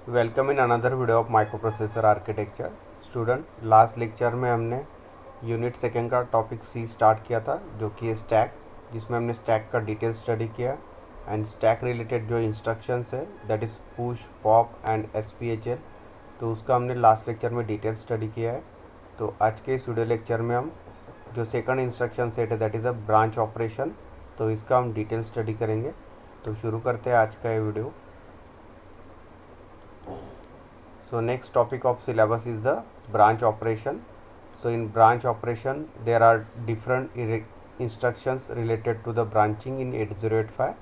Welcome in another video of microprocessor architecture. Student, last lecture में हमने unit second का topic सी start किया था, जो कि है स्टैक, जिसमें हमने स्टैक का डिटेल स्टडी किया एंड स्टैक रिलेटेड जो इंस्ट्रक्शंस है that is push, pop and SPHL, तो उसका हमने लास्ट लेक्चर में डिटेल स्टडी किया है। तो आज के इस वीडियो लेक्चर में हम जो सेकंड इंस्ट्रक्शन सेट है that is a branch operation, तो इसका हम डिटेल स्टडी करेंगे। तो शुरू करते हैं आज का ये video. So next topic of syllabus is the branch operation. So in branch operation there are different instructions related to the branching in 8085।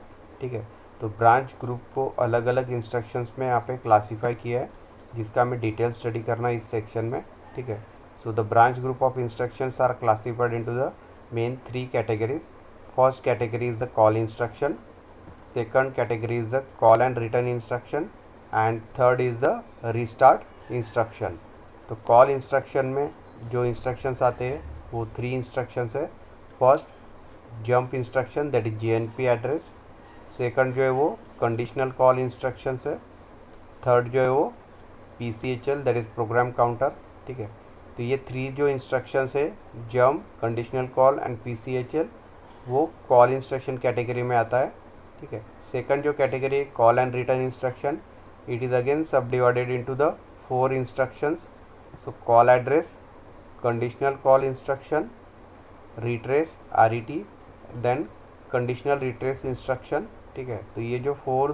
ठीक है, तो ब्रांच ग्रुप को अलग अलग इंस्ट्रक्शंस में यहाँ पे क्लासीफाई किया है, जिसका हमें डिटेल स्टडी करना है इस सेक्शन में। ठीक है, so the branch group of instructions are classified into the main 3 categories. First category is the call instruction, second category is the call and return instruction, and third is the restart instruction। तो call instruction में जो instructions आते हैं वो 3 instructions है। First jump instruction that is JNP address, second जो है वो कंडीशनल कॉल इंस्ट्रक्शंस है, थर्ड जो है वो PCHL that is programme counter. ठीक है, तो ये 3 जो इंस्ट्रक्शंस है jump, conditional call and PCHL, वो कॉल इंस्ट्रक्शन कैटेगरी में आता है। ठीक है, सेकंड जो कैटेगरी है call and return instruction, it is again subdivided into the 4 instructions. So call address, conditional call instruction, retrace RET, then conditional retrace instruction. ठीक है, तो ये जो 4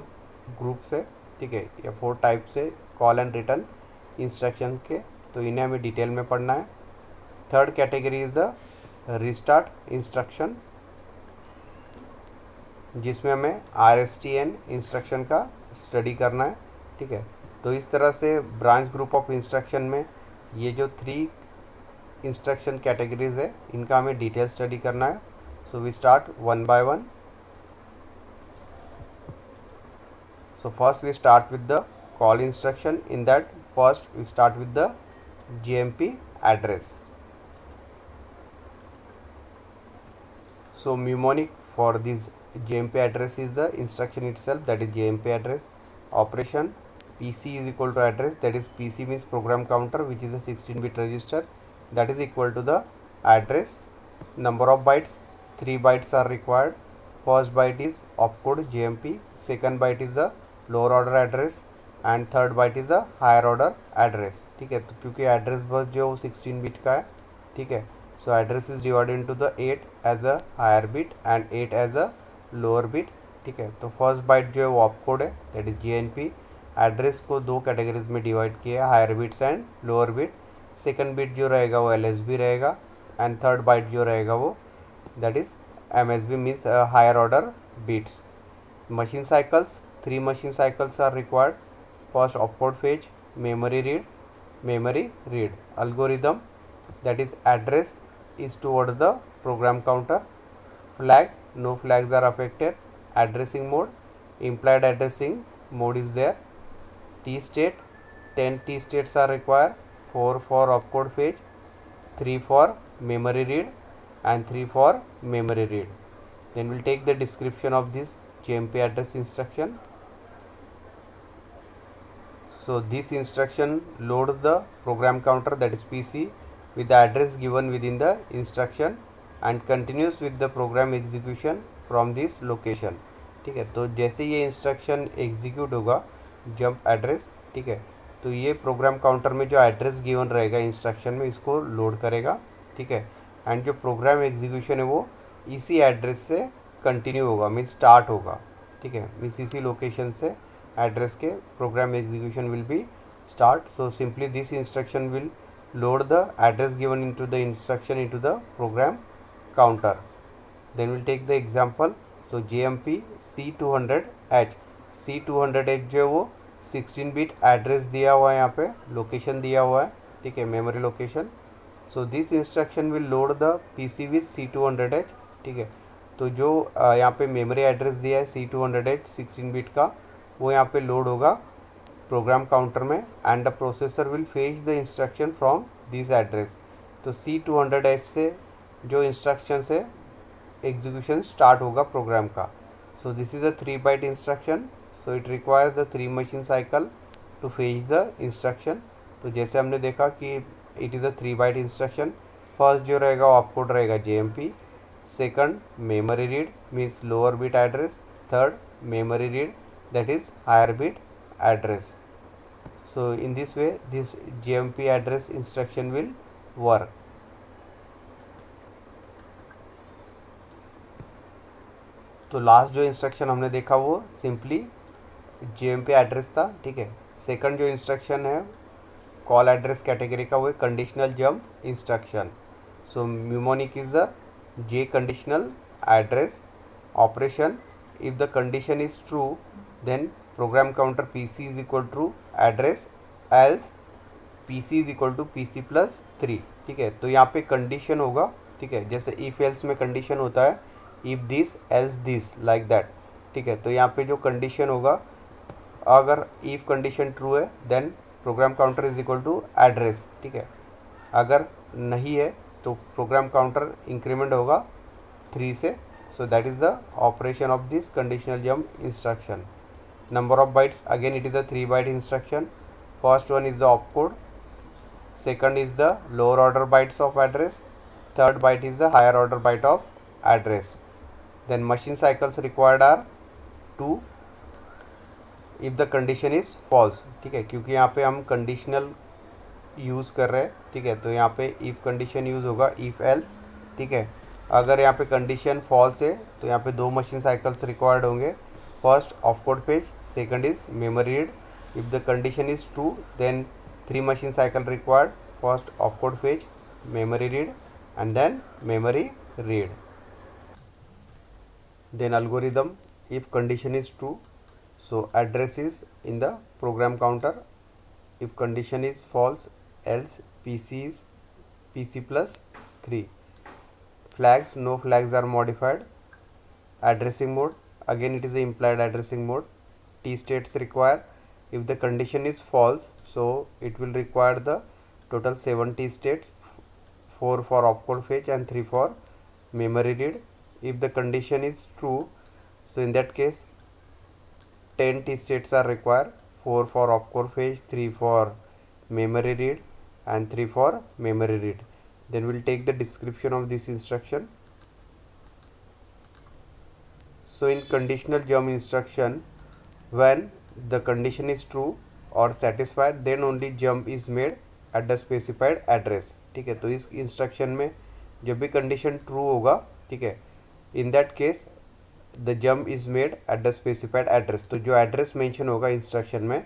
ग्रुप्स है, ठीक है, या 4 टाइप्स है कॉल एंड रिटर्न इंस्ट्रक्शन के, तो इन्हें हमें डिटेल में पढ़ना है। Third category is the restart instruction, जिसमें हमें RSTN इंस्ट्रक्शन का स्टडी करना है। ठीक है, तो इस तरह से ब्रांच ग्रुप ऑफ इंस्ट्रक्शन में ये जो 3 इंस्ट्रक्शन कैटेगरीज है इनका हमें डिटेल स्टडी करना है। So we start one by one. So first we start with the call instruction. In that first we start with the JMP address. So mnemonic for this JMP address is the instruction itself, that is JMP address. Operation PC is equal to address, that is PC means program counter, which is a 16-bit register, that is equal to the address. Number of bytes 3 bytes are required. First byte is opcode JMP, second byte is the lower order address and third byte is the higher order address। ठीक है, तो क्योंकि address bus जो 16-bit का है, ठीक है, so address is divided into the 8 as a higher bit and 8 as a lower bit। ठीक है, तो फर्स्ट बाइट जो है वो ऑपकोड है, दैट इज JNP। एड्रेस को 2 कैटेगरीज में डिवाइड किया है, higher bits and lower bit. Second bit जो रहेगा वो LSB रहेगा एंड थर्ड बाइट जो रहेगा वो that is MSB means higher order bits. Machine cycles 3 machine cycles are required. First opcode phase, memory read. algorithm that is address is toward the program counter. Flag, no flags are affected. Addressing mode, implied addressing mode is there. T state, 10 T states are required, 4 for opcode fetch, 3 for memory read and 3 for memory read. Then we'll take the description of this JMP address instruction. So this instruction loads the program counter, that is PC, with the address given within the instruction and continues with the program execution from this location। ठीक है, तो जैसे ये instruction execute होगा jump address, ठीक है, तो ये प्रोग्राम काउंटर में जो एड्रेस गिवन रहेगा इंस्ट्रक्शन में इसको लोड करेगा। ठीक है, एंड जो प्रोग्राम एग्जीक्यूशन है वो इसी एड्रेस से कंटिन्यू होगा, मीन्स स्टार्ट होगा। ठीक है, मीन्स इसी लोकेशन से एड्रेस के programme execution will B start. So simply this instruction will load the address given into the instruction into the program counter। Then we'll take the example। So JMP C200H, C200H जो है वो 16-bit address दिया हुआ है, यहाँ पे location दिया हुआ है। ठीक है, memory location. So this instruction will load the PC with C200H। ठीक है, तो जो यहाँ पे मेमोरी एड्रेस दिया है C200H 16-bit का, वो यहाँ पे लोड होगा प्रोग्राम काउंटर में and the processor will fetch the instruction from this address. तो C200H से जो इंस्ट्रक्शन है एग्जीक्यूशन स्टार्ट होगा प्रोग्राम का। So this is a 3 byte instruction, so it requires the 3 machine cycle to fetch the instruction. तो जैसे हमने देखा कि it is a 3 byte instruction. First जो रहेगा वो ऑपकोड रहेगा JMP, second memory read means lower bit address, third memory read that is higher bit address. So in this way this JMP address instruction will work. तो last जो instruction हमने देखा वो simply JMP address था, ठीक है। Second जो instruction है कॉल एड्रेस कैटेगरी का वो है conditional jump instruction. So म्यूमोनिक is the J conditional address operation. If the condition is true then program counter PC is equal to address, else PC is equal to PC plus 3, ठीक है। तो यहाँ पे condition होगा, ठीक है, जैसे if else में कंडीशन होता है if this else this like that, ठीक है। तो यहाँ पे जो कंडीशन होगा अगर if कंडीशन ट्रू है then program counter is equal to address, ठीक है। अगर नहीं है तो प्रोग्राम काउंटर इंक्रीमेंट होगा 3 से। So that is the operation of this conditional jump instruction. Number of bytes, again it is a 3 byte instruction. First one is the opcode, second is the lower order bytes of address, third byte is the higher order byte of address. Then machine cycles required are 2 if the condition is false, ठीक है, क्योंकि यहाँ पे हम conditional use कर रहे हैं, ठीक है। तो यहाँ पे if condition यूज़ होगा if else, ठीक है। अगर यहाँ पे कंडीशन फॉल्स है तो यहाँ पे 2 मशीन साइकिल्स रिक्वायर्ड होंगे। First opcode fetch, second is memory read. If the condition is true then 3 machine cycle required, first opcode fetch, memory read and then memory read. Then algorithm, if condition is true so address is in the program counter, if condition is false else PC is PC plus 3. Flags, no flags are modified. Addressing mode, again it is the implied addressing mode. T states require, if the condition is false so it will require the total 7 T states, 4 for opcode fetch and 3 for memory read. If the condition is true so in that case 10 T states are required, 4 for opcode fetch, 3 for memory read and 3 for memory read. Then we'll take the description of this instruction. So in conditional jump instruction, when the condition is true or satisfied then only jump is made at the specified address, ठीक है। तो इस instruction में जब भी condition true होगा, ठीक है, इन that case the jump is made at the specified address. तो जो एड्रेस मेंशन होगा इंस्ट्रक्शन में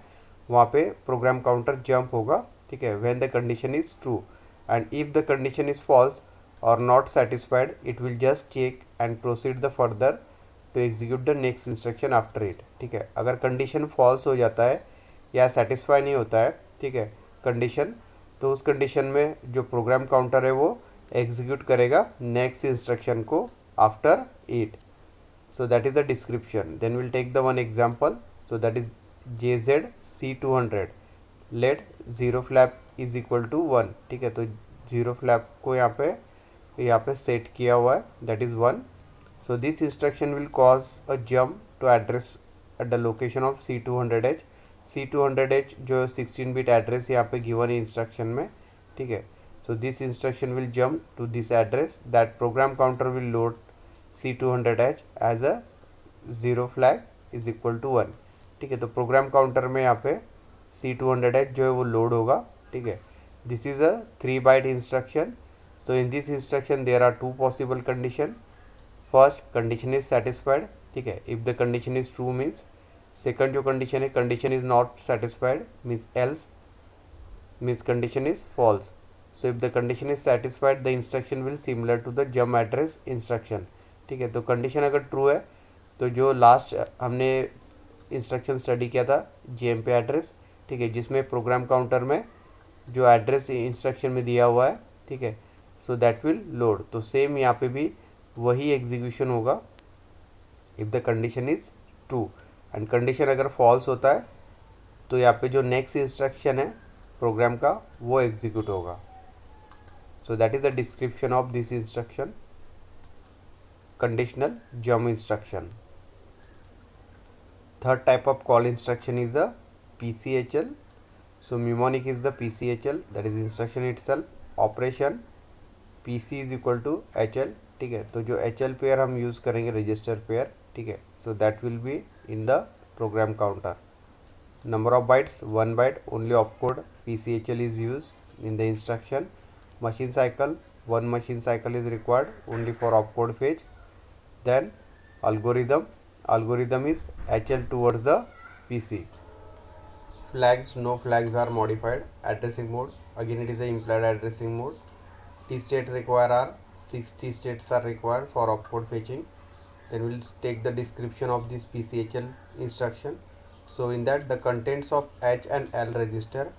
वहाँ पे प्रोग्राम काउंटर जंप होगा, ठीक है, when the condition is true. And if the condition is false or not satisfied it will just check and proceed the further to execute the next instruction after it, ठीक है। अगर condition false हो जाता है या satisfy नहीं होता है, ठीक है, कंडीशन, तो उस कंडीशन में जो प्रोग्राम काउंटर है वो एग्जीक्यूट करेगा नेक्स्ट इंस्ट्रक्शन को after it. So that is the description. Then will take the one example. So that is JZ C200 let 0 flap is equal to 1, ठीक है। तो 0 फ्लैप को यहाँ पे सेट किया हुआ है, that is 1। So this instruction will cause a jump to address at the location of C200H। C200H जो 16 बिट एड्रेस यहाँ पे गिवन है इंस्ट्रक्शन में, ठीक है। So this instruction will jump to this address, that program counter will load C200H as a 0 flag is equal to 1, ठीक है। तो प्रोग्राम काउंटर में यहाँ पे C200H जो है वो लोड होगा, ठीक है। This is a 3 byte instruction. So in this instruction there are 2 possible condition. First condition is satisfied, ठीक है, if the condition is true means. Second जो कंडीशन है condition is not satisfied means else, means condition is false. So if the condition is satisfied the instruction will similar to the jump address instruction, ठीक है। तो condition अगर true है तो जो last हमने इंस्ट्रक्शन स्टडी किया था JMP एड्रेस, ठीक है, जिसमें प्रोग्राम काउंटर में जो एड्रेस इंस्ट्रक्शन में दिया हुआ है, ठीक है, सो दैट विल लोड। तो सेम यहाँ पे भी वही एग्जीक्यूशन होगा if the condition is true. And condition अगर फॉल्स होता है तो यहाँ पे जो नेक्स्ट इंस्ट्रक्शन है प्रोग्राम का वो एग्जीक्यूट होगा। सो that is the description of this instruction, conditional jump instruction. Third type of call instruction is the PCHL. So mnemonic is the PCHL, that is instruction itself. Operation PC is equal to HL, ठीक है. तो जो HL pair हम use करेंगे register pair, ठीक है. So that will be in the program counter. Number of bytes 1 byte, only opcode PCHL is used in the instruction. Machine cycle, 1 machine cycle is required only for opcode fetch. Then algorithm is HL towards the PC. Flags, no flags are modified. Addressing mode, again it is a implied addressing mode. T state require are 6 T states are required for opcode fetching. Then we'll take the description of this PCHL instruction. So in that the contents of H and L register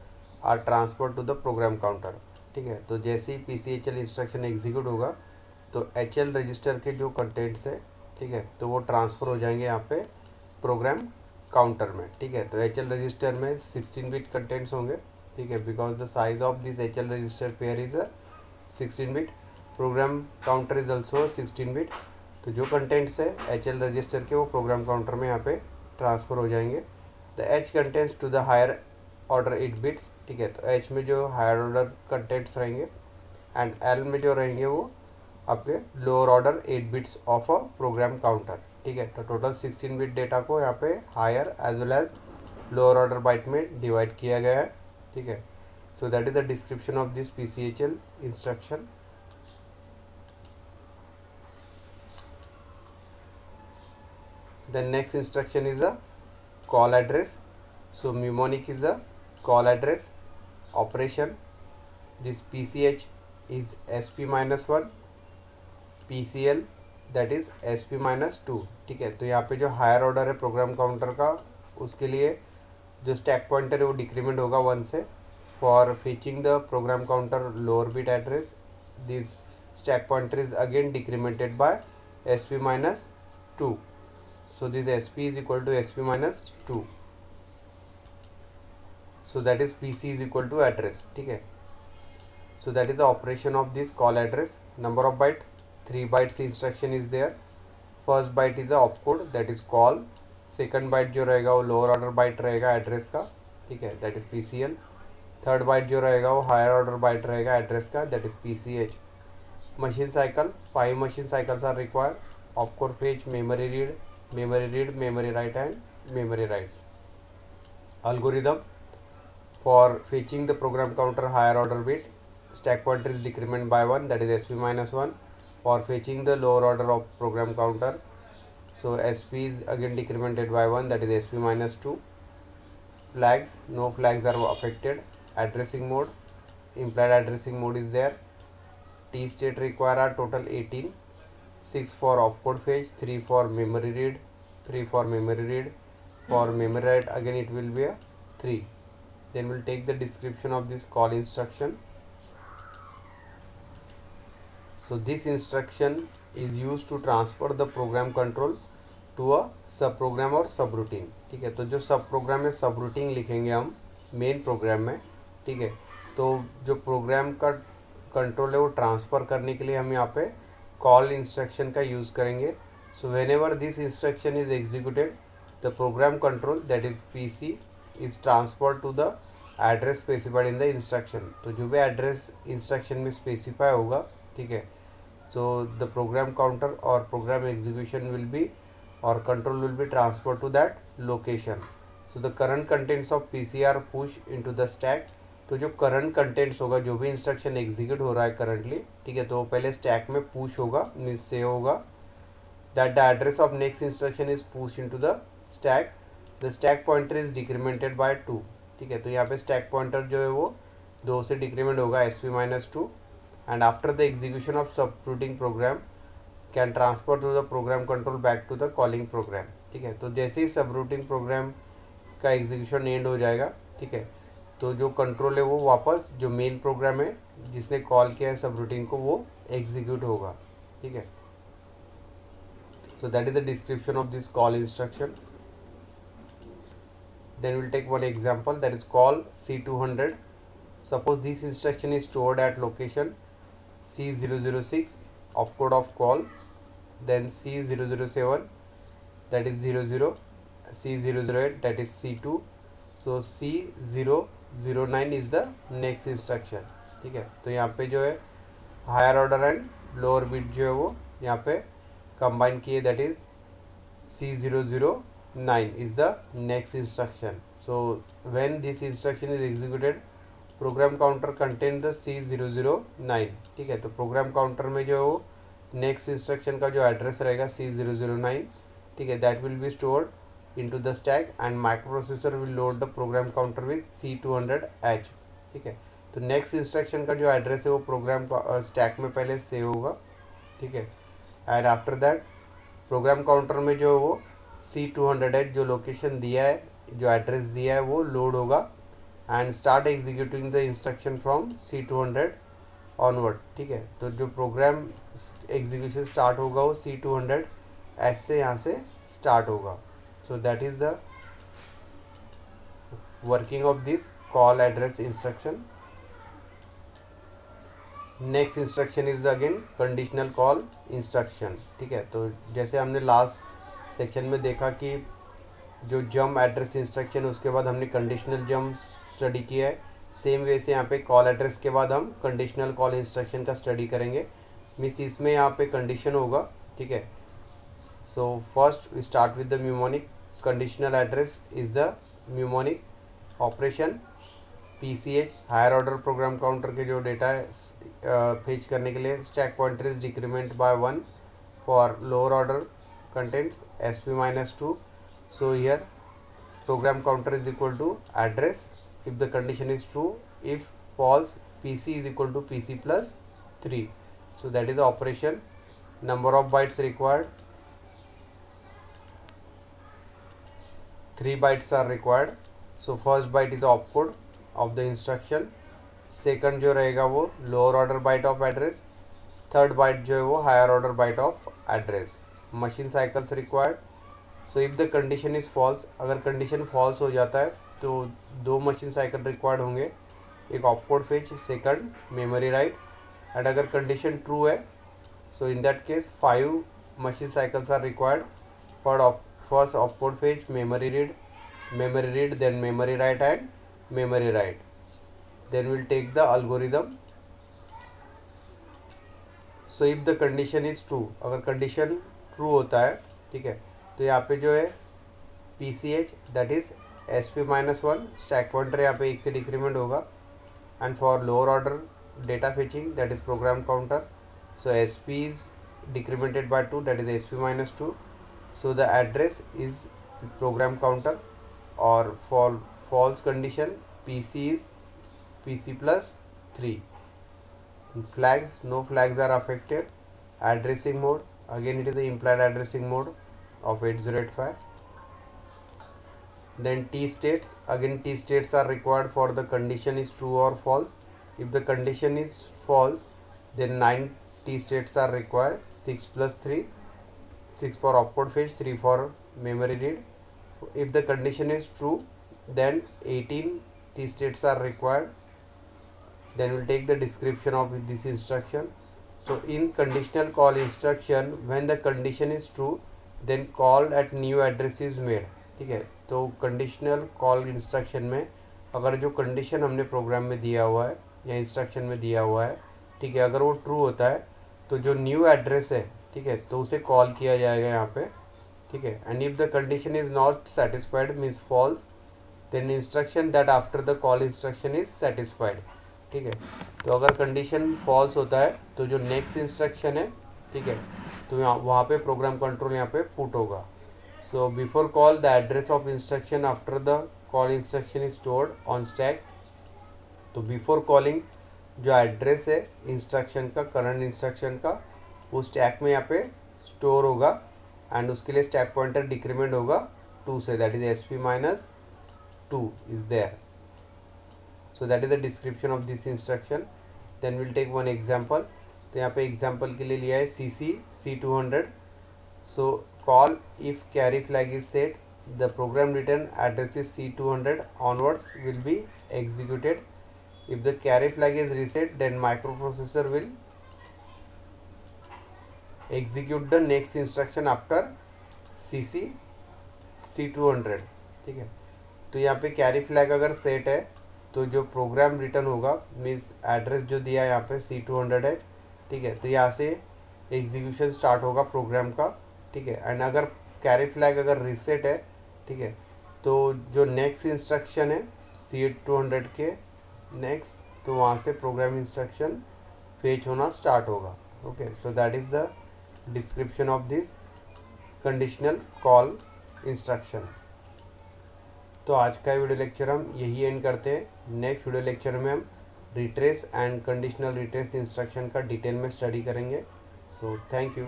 are transferred to the program counter, ठीक है. तो जैसे ही PCHL instruction execute होगा तो HL register के जो contents है, ठीक है, तो वो ट्रांसफ़र हो जाएंगे यहाँ पे प्रोग्राम काउंटर में, ठीक है. तो HL रजिस्टर में 16 बिट कंटेंट्स होंगे, ठीक है, because the size of this HL register pair is 16 bit. Programme counter is also 16 bit. तो जो कंटेंट्स है HL रजिस्टर के वो प्रोग्राम काउंटर में यहाँ पे ट्रांसफ़र हो जाएंगे. The H contents to the higher order 8 bits, ठीक है. तो H में जो हायर ऑर्डर कंटेंट्स रहेंगे एंड L में जो रहेंगे वो आपके lower order 8 bits of a program counter, ठीक है. तो टोटल 16 बिट डेटा को यहाँ पे higher as well as lower order byte में डिवाइड किया गया है, ठीक है. So that is the description of this PCHL instruction. Then next instruction is a call address. So mnemonic is a call address operation. This PCH is SP-1, PCL that is SP-2, ठीक है. तो यहाँ पे जो higher order है program counter का उसके लिए जो स्टैक पॉइंटर है वो डिक्रीमेंट होगा 1 से. For fetching the program counter lower bit address this stack pointer is again decremented by SP-2. So this SP is equal to SP-2. So that is PC is equal to address, ठीक है. So that is the operation of this call address. Number of byte 3 bytes instruction is there. First byte is the opcode that is call. Second byte जो रहेगा वो lower order byte रहेगा address का, ठीक है, that is PCL. Third byte जो रहेगा वो higher order byte रहेगा एड्रेस का, that is PCH. Machine cycle 5 machine cycles are required. Opcode fetch, memory read, memory write and memory write. Algorithm for fetching the program counter higher order bit, stack pointer is decrement by 1, that is SP-1. For fetching the lower order of program counter, so SP is again decremented by 1, that is SP-2. Flags, no flags are affected. Addressing mode, implied addressing mode is there. T state require are total 18. 6 for opcode fetch, 3 for memory read, 3 for memory read. For memory write again it will be a 3. Then we'll take the description of this call instruction. So this instruction is used to transfer the program control to a सब programme और सब routine, ठीक है. तो जो सब programme में सब रूटीन लिखेंगे हम मेन प्रोग्राम में, ठीक है. तो जो प्रोग्राम का कंट्रोल है वो ट्रांसफ़र करने के लिए हम यहाँ पे कॉल इंस्ट्रक्शन का यूज़ करेंगे. So whenever this instruction is executed the program control that is PC is transfer to the address specified in the instruction. तो जो भी एड्रेस इंस्ट्रक्शन में स्पेसिफाई होगा, ठीक है, सो द प्रोग्राम काउंटर और प्रोग्राम एग्जीक्यूशन विल बी और control will be transfer to that location. So the current contents of PC are push into the stack. तो जो करंट कंटेंट्स होगा, जो भी इंस्ट्रक्शन एग्जीक्यूट हो रहा है करंटली, ठीक है, तो वो पहले स्टैक में पुश होगा, मीन्स सेव होगा. That the address of next instruction is push into the stack. The stack pointer is decremented by 2, ठीक है. तो यहाँ पे स्टैक पॉइंटर जो है वो 2 से डिक्रीमेंट होगा SP-2. And after the execution of subroutine program can transfer to the program control back to the calling program, ठीक है. तो जैसे ही सबरूटीन प्रोग्राम का एग्जीक्यूशन एंड हो जाएगा, ठीक है, तो जो कंट्रोल है वो वापस जो मेन प्रोग्राम है जिसने कॉल किया है सब रूटीन को वो एग्जीक्यूट होगा, ठीक है. So that is the description of this call instruction. Then will take one example that is call C200. Suppose this instruction is stored at location C006 opcode of call, then C007 that is 00, C008 that is C2. So C009 is the next instruction, ठीक है। तो यहाँ पे जो है higher order and lower bit जो है वो यहाँ पे कंबाइन किए, that is C009 is the next instruction. So when this instruction is executed, program counter contain the C009, ठीक है। तो प्रोग्राम काउंटर में जो है वो नेक्स्ट इंस्ट्रक्शन का जो एड्रेस रहेगा C009, ठीक है, that will be stored into the stack and micro processor will load the program counter with C200H, ठीक है। तो नेक्स्ट इंस्ट्रक्शन का जो एड्रेस है वो प्रोग्राम स्टैक में पहले सेव होगा, ठीक है। And after that program counter में जो वो C200H जो लोकेशन दिया है, जो एड्रेस दिया है, वो लोड होगा and start executing the instruction from C200 onward, ठीक है। तो जो प्रोग्राम एग्जीक्यूशन स्टार्ट होगा वो C200H से यहाँ से स्टार्ट होगा। सो that is the working of this call address instruction. Next instruction is again conditional call instruction, ठीक है। तो जैसे हमने लास्ट सेक्शन में देखा कि जो जंप एड्रेस इंस्ट्रक्शन, उसके बाद हमने कंडीशनल जंप स्टडी किया है, सेम वे से यहाँ पे कॉल एड्रेस के बाद हम कंडीशनल कॉल इंस्ट्रक्शन का स्टडी करेंगे। मीन्स इसमें यहाँ पे कंडीशन होगा, ठीक है। So first we start with the mnemonic. Conditional address is the mnemonic operation. PCH higher order program counter के जो डेटा है फेच करने के लिए stack pointer is decrement by 1 for lower order contents SP-2। So here program counter is equal to address if the condition is true, if false PC is equal to PC plus 3. So that is the operation. Number of bytes required, 3 bytes are required. So first byte is the opcode of the instruction, second जो रहेगा वो lower order byte of address, third byte जो है वो higher order byte of address. Machine cycles required. So if the condition is false, अगर condition false हो जाता है तो 2 मशीन साइकिल रिक्वायर्ड होंगे, एक opcode fetch, second memory write. And अगर कंडीशन ट्रू है so in that case 5 machine cycles are required for first opcode fetch, memory read, then memory write and memory write, then will take the algorithm. So if the condition is true, अगर condition true होता है, ठीक है, तो यहाँ पे जो है PCH that is SP-1 stack pointer यहाँ पे 1 से डिक्रीमेंट होगा। And for lower order data fetching that is program counter, so SP is decremented by 2 that is SP-2। So the address is program counter. और for false condition PC is PC plus 3. Flags, no flags are affected. Addressing mode, again it is the implied addressing mode of 8085. Then T states, again T states are required for the condition is true or false. If the condition is false, then 9 T states are required, 6 plus 3, 6 for opcode fetch, 3 for memory read. If the condition is true, then 18 T states are required. Then we'll take the description of this instruction. So in conditional call instruction, when the condition is true, then call at new address is made, ठीक है। तो conditional call instruction में अगर जो condition हमने programme में दिया हुआ है या इंस्ट्रक्शन में दिया हुआ है, ठीक है, अगर वो ट्रू होता है तो जो न्यू एड्रेस है, ठीक है, तो उसे कॉल किया जाएगा यहाँ पे, ठीक है। And if the condition is not satisfied means false, then instruction that after the call instruction is satisfied, ठीक है। तो अगर कंडीशन फॉल्स होता है तो जो नेक्स्ट इंस्ट्रक्शन है, ठीक है, तो यहाँ वहाँ पे प्रोग्राम कंट्रोल यहाँ पे पुट होगा। So before call the address of instruction after the call instruction is stored on stack. तो बिफोर कॉलिंग जो एड्रेस है इंस्ट्रक्शन का, करंट इंस्ट्रक्शन का, वो स्टैक में यहाँ पे स्टोर होगा एंड उसके लिए स्टैक पॉइंटर डिक्रीमेंट होगा 2 से, that is SP-2 is there. So that is the description of this instruction. Then we'll take one example. तो यहाँ पे example के लिए लिया है CC C200. So call if carry flag is set, the program return address is C200 onwards will be executed. If the carry flag is reset, then microprocessor will execute the next instruction after CC C200, ठीक है। तो यहाँ पे carry flag अगर set है तो जो programme return होगा मीन्स एड्रेस जो दिया है यहाँ पे C200 है, ठीक है, तो यहाँ से एग्जीक्यूशन स्टार्ट होगा प्रोग्राम का, ठीक है। एंड अगर कैरी फ्लैग अगर रीसेट है, ठीक है, तो जो नेक्स्ट इंस्ट्रक्शन है C200 के नेक्स्ट, तो वहाँ से प्रोग्राम इंस्ट्रक्शन फेच होना स्टार्ट होगा। Okay, so that is the description of this conditional call instruction. तो आज का वीडियो लेक्चर हम यही एंड करते हैं। नेक्स्ट वीडियो लेक्चर में हम retrace and conditional retrace instruction का डिटेल में स्टडी करेंगे। So thank you.